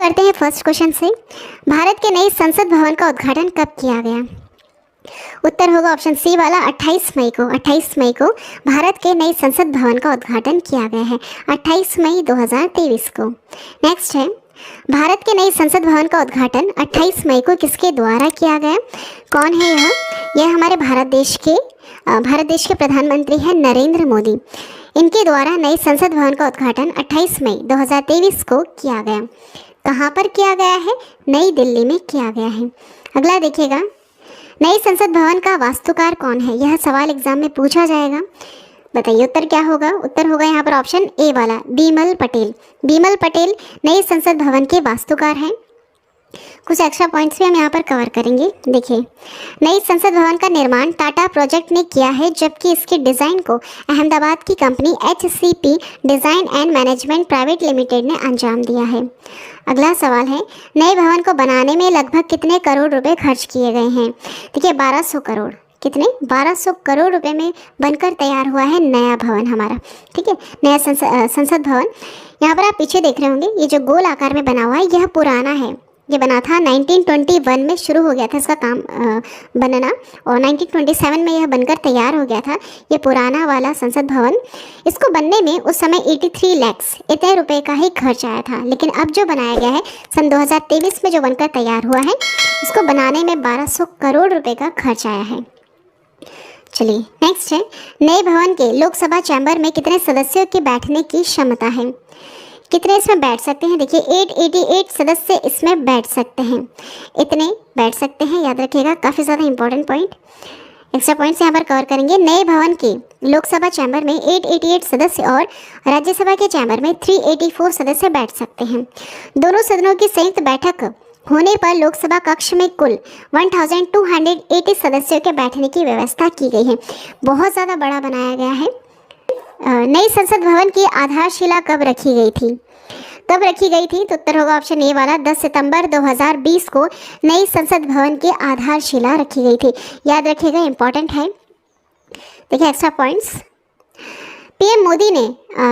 करते हैं first question से। भारत के नए संसद भवन का उद्घाटन कब किया गया? उत्तर होगा ऑप्शन सी वाला 28 मई को। 28 मई को भारत के नए संसद भवन का उद्घाटन किया गया है, 28 मई 2023 को। नेक्स्ट है, भारत के नए संसद भवन का उद्घाटन 28 मई को किसके द्वारा किया गया? कौन है यह? यह हमारे भारत देश के प्रधानमंत्री हैं नरेंद्र मोदी। इनके द्वारा नए संसद भवन का उद्घाटन 28 मई 2023 को किया गया। कहाँ पर किया गया है? नई दिल्ली में किया गया है। अगला देखिएगा, नए संसद भवन का वास्तुकार कौन है? यह सवाल एग्जाम में पूछा जाएगा। बताइए उत्तर क्या होगा? उत्तर होगा यहाँ पर ऑप्शन ए वाला बीमल पटेल। बीमल पटेल नए संसद भवन के वास्तुकार हैं। कुछ एक्स्ट्रा पॉइंट्स भी हम यहाँ पर कवर करेंगे। देखिए, नई संसद भवन का निर्माण टाटा प्रोजेक्ट ने किया है, जबकि इसके डिज़ाइन को अहमदाबाद की company HCP design and management private limited ने अंजाम दिया है। अगला सवाल है, नए भवन को बनाने में लगभग कितने करोड़ रुपए खर्च किए गए हैं? देखिए 1200 करोड़। कितने? 1200 करोड़ रुपए में बनकर तैयार हुआ है नया भवन हमारा। ठीक है, नया संसद भवन। यहाँ पर आप पीछे देख रहे होंगे, ये जो गोल आकार में बना हुआ है यह पुराना है। ये बना था 1921 में शुरू हो गया था इसका काम बनना, और 1927 में यह बनकर तैयार हो गया था। ये पुराना वाला संसद भवन, इसको बनने में उस समय 83 लाख इतने रुपए का ही खर्च आया था। लेकिन अब जो बनाया गया है सन 2023 में जो बनकर तैयार हुआ है, इसको बनाने में 1200 करोड़ रुपए का खर्च आया है। चलिए नेक्स्ट है, नए भवन के लोकसभा चैम्बर में कितने सदस्यों की बैठने की क्षमता है? कितने इसमें बैठ सकते हैं? देखिए 888 सदस्य इसमें बैठ सकते हैं। इतने बैठ सकते हैं, याद रखिएगा, काफ़ी ज़्यादा इंपॉर्टेंट पॉइंट। एक्स्ट्रा पॉइंट्स यहाँ पर कवर करेंगे। नए भवन के लोकसभा चैम्बर में 888 सदस्य और राज्यसभा के चैम्बर में 384 सदस्य बैठ सकते हैं। दोनों सदनों की संयुक्त बैठक होने पर लोकसभा कक्ष में कुल 1280 सदस्यों के बैठने की व्यवस्था की गई है। बहुत ज़्यादा बड़ा बनाया गया है। नई संसद भवन की आधारशिला कब रखी गई थी? कब रखी गई थी? तो उत्तर होगा ऑप्शन ए वाला 10 सितंबर 2020 को नई संसद भवन की आधारशिला रखी गई थी। याद रखिएगा, इंपॉर्टेंट है। देखिए एक्स्ट्रा पॉइंट्स, पीएम मोदी ने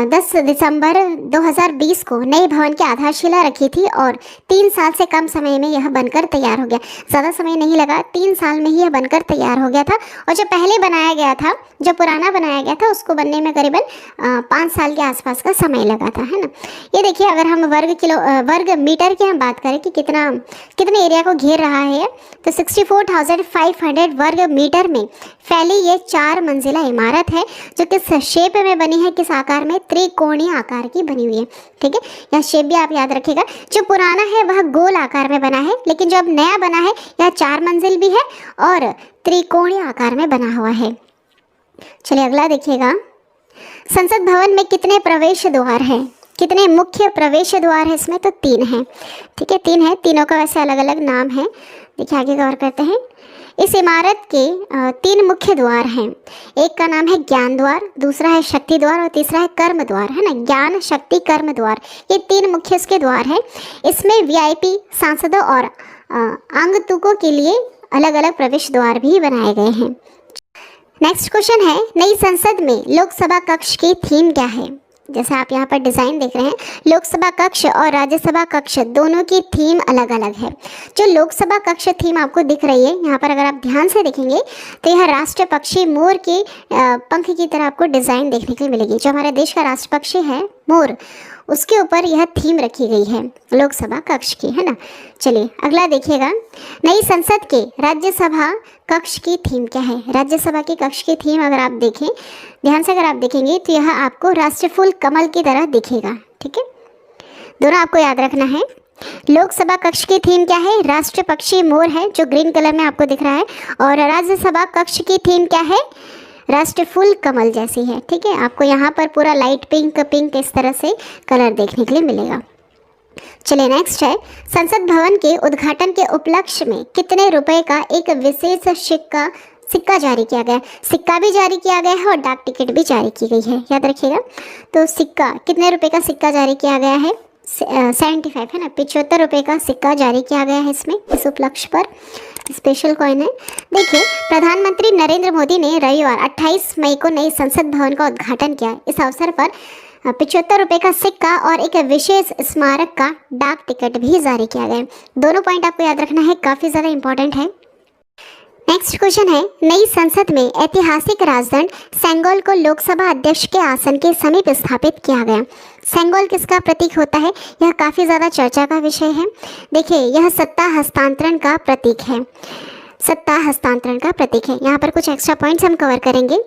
10 दिसंबर 2020 को नए भवन की आधारशिला रखी थी और 3 साल से कम समय में यह बनकर तैयार हो गया। ज़्यादा समय नहीं लगा, 3 साल में ही यह बनकर तैयार हो गया था। और जो पहले बनाया गया था, जो पुराना बनाया गया था, उसको बनने में करीबन 5 साल के आसपास का समय लगा था, है ना। ये देखिए, अगर हम वर्ग मीटर की हम बात करें कि कितने एरिया को घेर रहा है, तो 64,500 वर्ग मीटर में फैली ये 4 मंजिला इमारत है, जो किस शेप में बनी है, किस आकार में? त्रिकोणीय आकार की बनी हुई है। ठीक है, यह शेप भी आप याद रखिएगा। जो पुराना है वह गोल आकार में बना है, लेकिन जो अब नया बना है यह 4 मंजिल भी है और त्रिकोणीय आकार में बना हुआ है। चलिए अगला देखिएगा, संसद भवन में कितने प्रवेश द्वार हैं? कितने मुख्य प्रवेश द्वार है इसमें? तो 3 हैं। ठीक है, 3 है। तीनों का वैसे अलग अलग नाम है। देखिए आगे गौर करते हैं। इस इमारत के 3 मुख्य द्वार हैं। एक का नाम है ज्ञान द्वार, दूसरा है शक्ति द्वार और तीसरा है कर्म द्वार, है ना। ज्ञान, शक्ति, कर्म द्वार, ये 3 मुख्य इसके द्वार हैं। इसमें VIP सांसदों और आगंतुकों के लिए अलग अलग प्रवेश द्वार भी बनाए गए हैं। नेक्स्ट क्वेश्चन है, नई संसद में लोकसभा कक्ष की थीम क्या है? जैसे आप यहाँ पर डिज़ाइन देख रहे हैं, लोकसभा कक्ष और राज्यसभा कक्ष दोनों की थीम अलग अलग है। जो लोकसभा कक्ष थीम आपको दिख रही है यहाँ पर, अगर आप ध्यान से देखेंगे तो यह राष्ट्र पक्षी मोर के पंख की तरह आपको डिज़ाइन देखने के लिए मिलेगी। जो हमारे देश का राष्ट्र पक्षी है मोर, उसके ऊपर यह थीम रखी गई है लोकसभा कक्ष की, है ना। चलिए अगला देखिएगा, नई संसद के राज्यसभा कक्ष की थीम क्या है? राज्यसभा के कक्ष की थीम अगर आप देखें, ध्यान से अगर आप देखेंगे तो यह आपको राष्ट्रफूल कमल की तरह दिखेगा। ठीक है, दोनों आपको याद रखना है। लोकसभा कक्ष की थीम क्या है? राष्ट्र पक्षी मोर है, जो ग्रीन कलर में आपको दिख रहा है, और राज्यसभा कक्ष की थीम क्या है? राष्ट्रफूल कमल जैसी है। ठीक है, आपको यहाँ पर पूरा लाइट पिंक इस तरह से कलर देखने के लिए मिलेगा। चलिए नेक्स्ट है, संसद भवन के उद्घाटन के उपलक्ष्य में कितने रुपए का एक विशेष सिक्का जारी किया गया? सिक्का भी जारी किया गया है और डाक टिकट भी जारी की गई है, याद रखिएगा। तो सिक्का, कितने रुपए का सिक्का जारी किया गया है? 75, है ना, 75 रुपये का सिक्का जारी किया गया है इसमें, इस उपलक्ष्य पर। स्पेशल कॉइन है। देखिए, प्रधानमंत्री नरेंद्र मोदी ने रविवार 28 मई को नई संसद भवन का उद्घाटन किया। इस अवसर पर ₹75 का सिक्का और एक विशेष स्मारक का डाक टिकट भी जारी किया गया है। दोनों पॉइंट आपको याद रखना है, काफ़ी ज़्यादा इंपॉर्टेंट है। नेक्स्ट क्वेश्चन है, नई संसद में ऐतिहासिक राजदंड सेंगोल को लोकसभा अध्यक्ष के आसन के समीप स्थापित किया गया। सेंगोल किसका प्रतीक होता है? यह काफ़ी ज़्यादा चर्चा का विषय है। देखिए, यह सत्ता हस्तांतरण का प्रतीक है, सत्ता हस्तांतरण का प्रतीक है। यहाँ पर कुछ एक्स्ट्रा पॉइंट्स हम कवर करेंगे।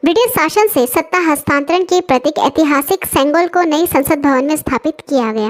ब्रिटिश शासन से सत्ता हस्तांतरण के प्रतीक ऐतिहासिक सेंगोल को नई संसद भवन में स्थापित किया गया।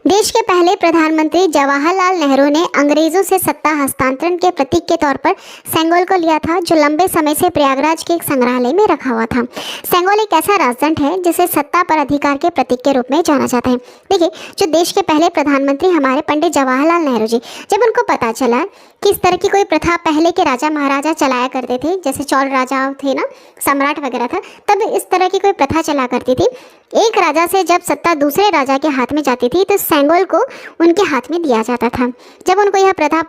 देश के पहले प्रधानमंत्री जवाहरलाल नेहरू ने अंग्रेजों से सत्ता हस्तांतरण के प्रतीक के तौर पर सेंगोल को लिया था, जो लंबे समय से प्रयागराज के एक संग्रहालय में रखा हुआ था। सेंगोल एक ऐसा राजदंड है जिसे सत्ता पर अधिकार के प्रतीक के रूप में जाना जाता है। देखिए, जो देश के पहले प्रधानमंत्री हमारे पंडित जवाहरलाल नेहरू जी, जब उनको पता चला कि इस तरह की कोई प्रथा पहले के राजा महाराजा चलाया करते थे, जैसे चौल राजा थे ना, सम्राट वगैरह था, तब इस तरह की कोई प्रथा चला करती थी। एक राजा से जब सत्ता दूसरे राजा के हाथ में जाती थी तो सेंगोल को उनके हाथ में दिया जाता था। जब उनको यह प्रथा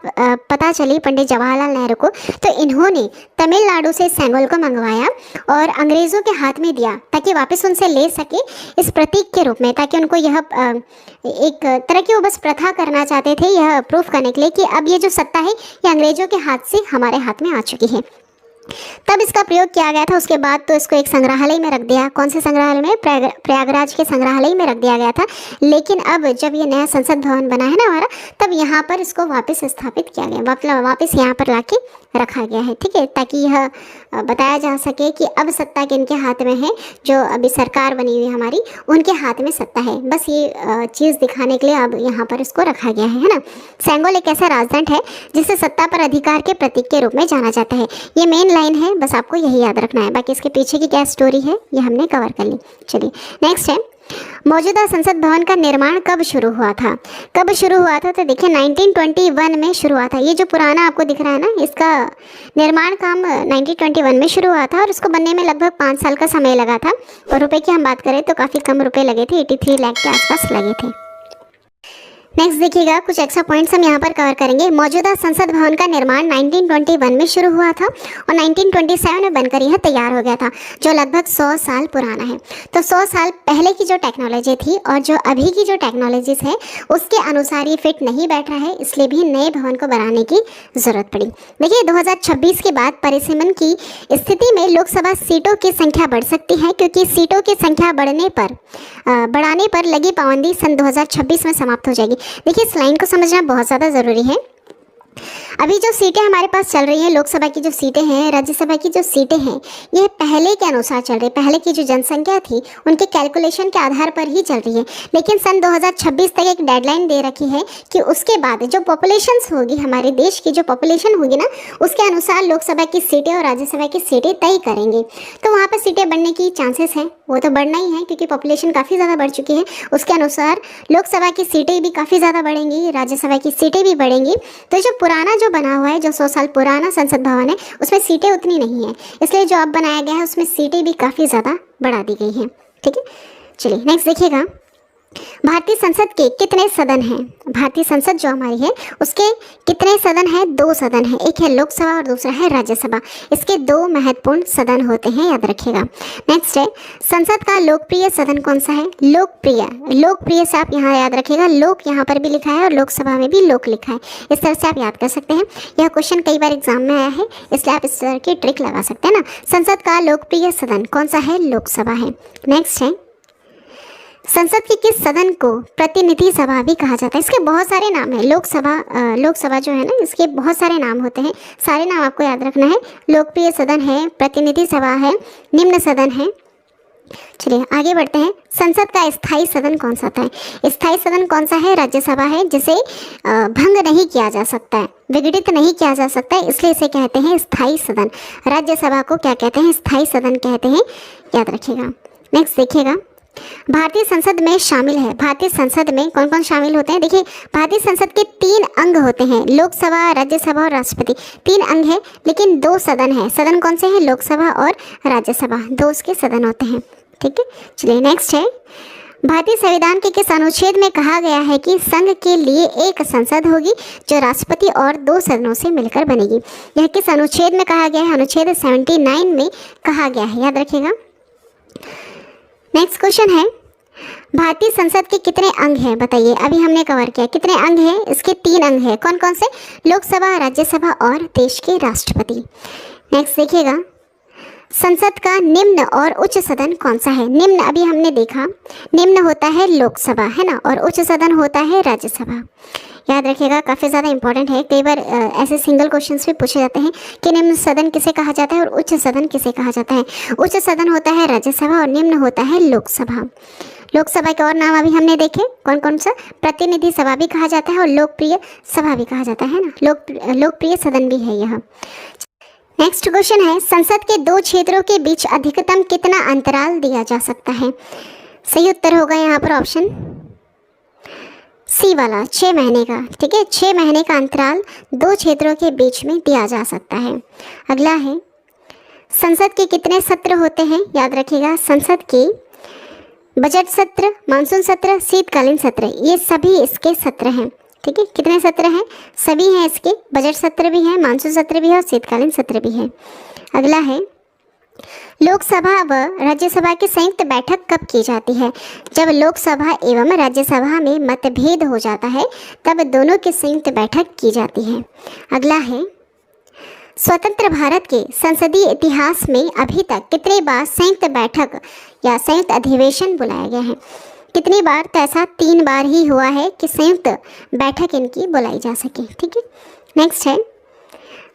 पता चली पंडित जवाहरलाल नेहरू को, तो इन्होंने तमिलनाडु से सेंगोल को मंगवाया और अंग्रेज़ों के हाथ में दिया ताकि वापस उनसे ले सके इस प्रतीक के रूप में, ताकि उनको यह एक तरह की वो बस प्रथा करना चाहते थे, यह प्रूफ करने के लिए कि अब ये जो सत्ता है ये अंग्रेज़ों के हाथ से हमारे हाथ में आ चुकी है। तब इसका प्रयोग किया गया था। उसके बाद तो इसको एक संग्रहालय में रख दिया। कौन से संग्रहालय में? प्रयागराज के संग्रहालय में रख दिया गया था। लेकिन अब जब ये नया संसद भवन बना है ना हमारा, तब यहाँ पर इसको वापस स्थापित किया गया, मतलब वापस यहाँ पर लाके रखा गया है, ठीक है, ताकि यह बताया जा सके कि अब सत्ता किनके हाथ में है। जो अभी सरकार बनी हुई हमारी, उनके हाथ में सत्ता है। बस ये चीज़ दिखाने के लिए अब यहाँ पर इसको रखा गया है ना। सेंगोल एक ऐसा राजदंड है जिसे सत्ता पर अधिकार के प्रतीक के रूप में जाना जाता है। ये मेन लाइन है, बस आपको यही याद रखना है। बाकी इसके पीछे की क्या स्टोरी है ये हमने कवर कर ली। चलिए नेक्स्ट है, मौजूदा संसद भवन का निर्माण कब शुरू हुआ था? कब शुरू हुआ था? तो देखिए 1921 में शुरू हुआ था। ये जो पुराना आपको दिख रहा है ना, इसका निर्माण काम 1921 में शुरू हुआ था और इसको बनने में लगभग 5 साल का समय लगा था। और रुपए की हम बात करें तो काफ़ी कम रुपए लगे थे, 83 लाख के आसपास लगे थे। नेक्स्ट देखिएगा, कुछ एक्स्ट्रा पॉइंट्स हम यहाँ पर कवर करेंगे। मौजूदा संसद भवन का निर्माण 1921 में शुरू हुआ था और 1927 में बनकर यह तैयार हो गया था, जो लगभग 100 साल पुराना है। तो 100 साल पहले की जो टेक्नोलॉजी थी और जो अभी की जो टेक्नोलॉजीज है उसके अनुसार ये फिट नहीं बैठ रहा है, इसलिए भी नए भवन को बनाने की ज़रूरत पड़ी। देखिए 2026 के बाद परिसीमन की स्थिति में लोकसभा सीटों की संख्या बढ़ सकती है, क्योंकि सीटों की संख्या बढ़ाने पर लगी पाबंदी सन 2026 में समाप्त हो जाएगी। देखिए इस लाइन को समझना बहुत ज़्यादा ज़रूरी है। अभी जो सीटें हमारे पास चल रही हैं, लोकसभा की जो सीटें हैं, राज्यसभा की जो सीटें हैं, ये पहले के अनुसार चल रही है। पहले की जो जनसंख्या थी उनके कैलकुलेशन के आधार पर ही चल रही है। लेकिन सन 2026 तक एक डेडलाइन दे रखी है कि उसके बाद जो पॉपुलेशंस होगी, हमारे देश की जो पॉपुलेशन होगी ना, उसके अनुसार लोकसभा की सीटें और राज्यसभा की सीटें तय करेंगे। तो वहाँ पर सीटें बढ़ने की चांसेस हैं, वो तो बढ़ना ही है क्योंकि पॉपुलेशन काफ़ी ज़्यादा बढ़ चुकी है। उसके अनुसार लोकसभा की सीटें भी काफ़ी ज़्यादा बढ़ेंगी, राज्यसभा की सीटें भी बढ़ेंगी। तो जो पुराना जो बना हुआ है, जो 100 साल पुराना संसद भवन है, उसमें सीटें उतनी नहीं है, इसलिए जो अब बनाया गया है उसमें सीटें भी काफ़ी ज़्यादा बढ़ा दी गई हैं। ठीक है, चलिए नेक्स्ट देखिएगा, भारतीय संसद के कितने सदन हैं? भारतीय संसद जो हमारी है उसके कितने सदन हैं? 2 सदन हैं, एक है लोकसभा और दूसरा है राज्यसभा। इसके 2 महत्वपूर्ण सदन होते हैं, याद रखिएगा। नेक्स्ट है, संसद का लोकप्रिय सदन कौन सा है? लोकप्रिय से आप यहाँ याद रखिएगा, लोक यहाँ पर भी लिखा है और लोकसभा में भी लोक लिखा है। इस तरह से आप याद कर सकते हैं। यह क्वेश्चन कई बार एग्जाम में आया है, इसलिए आप इस तरह की ट्रिक लगा सकते हैं ना। संसद का लोकप्रिय सदन कौन सा है? लोकसभा है। नेक्स्ट है, संसद के किस सदन को प्रतिनिधि सभा भी कहा जाता है? इसके बहुत सारे नाम हैं। लोकसभा जो है ना, इसके बहुत सारे नाम होते हैं, सारे नाम आपको याद रखना है। लोकप्रिय सदन है, प्रतिनिधि सभा है, निम्न सदन है। चलिए आगे बढ़ते हैं। संसद का स्थायी सदन कौन सा था? स्थायी सदन कौन सा है? राज्यसभा है, जिसे भंग नहीं किया जा सकता है, विघटित नहीं किया जा सकता है, इसलिए इसे कहते हैं स्थायी सदन। राज्यसभा को क्या कहते हैं? स्थायी सदन कहते हैं, याद रखिएगा। नेक्स्ट देखिएगा, भारतीय संसद में शामिल है। भारतीय संसद में कौन कौन शामिल होते हैं? देखिए भारतीय संसद के 3 अंग होते हैं, लोकसभा, राज्यसभा और राष्ट्रपति। 3 अंग है, लेकिन 2 सदन है। सदन कौन से हैं? लोकसभा और राज्यसभा, 2 उसके सदन होते हैं। ठीक है, चलिए नेक्स्ट है, भारतीय संविधान के किस अनुच्छेद में कहा गया है कि संघ के लिए एक संसद होगी जो राष्ट्रपति और 2 सदनों से मिलकर बनेगी? यह किस अनुच्छेद में कहा गया है? अनुच्छेद 79 में कहा गया है, याद रखिएगा। नेक्स्ट क्वेश्चन है, भारतीय संसद के कितने अंग हैं बताइए। अभी हमने कवर किया कितने अंग हैं, इसके 3 अंग हैं। कौन कौन से? लोकसभा, राज्यसभा और देश के राष्ट्रपति। नेक्स्ट देखिएगा, संसद का निम्न और उच्च सदन कौन सा है? निम्न अभी हमने देखा, निम्न होता है लोकसभा, है ना, और उच्च सदन होता है राज्यसभा। याद रखिएगा, काफ़ी ज़्यादा इंपॉर्टेंट है। कई बार ऐसे सिंगल क्वेश्चंस भी पूछे जाते हैं कि निम्न सदन किसे कहा जाता है और उच्च सदन किसे कहा जाता है। उच्च सदन होता है राज्यसभा और निम्न होता है लोकसभा। लोकसभा के और नाम अभी हमने देखे, कौन कौन सा? प्रतिनिधि सभा भी कहा जाता है और लोकप्रिय सभा भी कहा जाता है ना, लोकप्रिय सदन भी है यह। नेक्स्ट क्वेश्चन है, संसद के 2 क्षेत्रों के बीच अधिकतम कितना अंतराल दिया जा सकता है? सही उत्तर होगा यहाँ पर ऑप्शन सी वाला, 6 महीने का। ठीक है, 6 महीने का अंतराल 2 क्षेत्रों के बीच में दिया जा सकता है। अगला है, संसद के कितने सत्र होते हैं? याद रखिएगा, संसद के बजट सत्र, मानसून सत्र, शीतकालीन सत्र, ये सभी इसके सत्र हैं। ठीक है, कितने सत्र हैं? सभी हैं इसके, बजट सत्र भी है, मानसून सत्र भी है और शीतकालीन सत्र भी है। अगला है, लोकसभा व राज्यसभा की संयुक्त बैठक कब की जाती है? जब लोकसभा एवं राज्यसभा में मतभेद हो जाता है तब दोनों की संयुक्त बैठक की जाती है। अगला है, स्वतंत्र भारत के संसदीय इतिहास में अभी तक कितनी बार संयुक्त बैठक या संयुक्त अधिवेशन बुलाया गया है? कितनी बार? तो ऐसा 3 बार ही हुआ है कि संयुक्त बैठक इनकी बुलाई जा सके। ठीक है, नेक्स्ट है,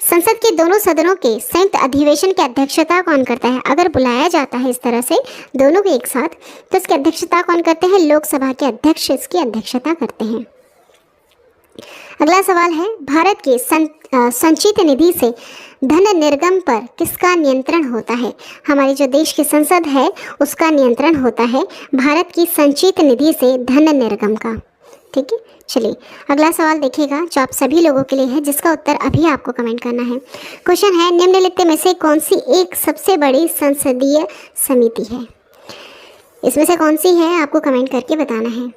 संसद के दोनों सदनों के संयुक्त अधिवेशन की अध्यक्षता कौन करता है? अगर बुलाया जाता है इस तरह से दोनों को एक साथ, तो इसकी अध्यक्षता कौन करते हैं? लोकसभा के अध्यक्ष इसकी अध्यक्षता करते हैं। अगला सवाल है, भारत के संचित निधि से धन निर्गम पर किसका नियंत्रण होता है? हमारी जो देश की संसद है उसका नियंत्रण होता है भारत की संचित निधि से धन निर्गम का। ठीक है, चलिए अगला सवाल देखिएगा जो आप सभी लोगों के लिए है, जिसका उत्तर अभी आपको कमेंट करना है। क्वेश्चन है, निम्नलिखित में से कौन सी एक सबसे बड़ी संसदीय समिति है? इसमें से कौन सी है आपको कमेंट करके बताना है।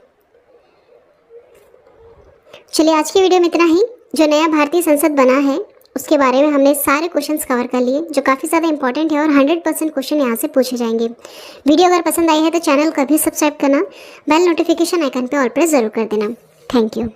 चलिए आज की वीडियो में इतना ही। जो नया भारतीय संसद बना है उसके बारे में हमने सारे क्वेश्चंस कवर कर लिए जो काफ़ी ज़्यादा इंपॉर्टेंट है और 100% क्वेश्चन यहाँ से पूछे जाएंगे। वीडियो अगर पसंद आई है तो चैनल को भी सब्सक्राइब करना, बेल नोटिफिकेशन आइकन पे ऑल प्रेस ज़रूर कर देना। Thank you.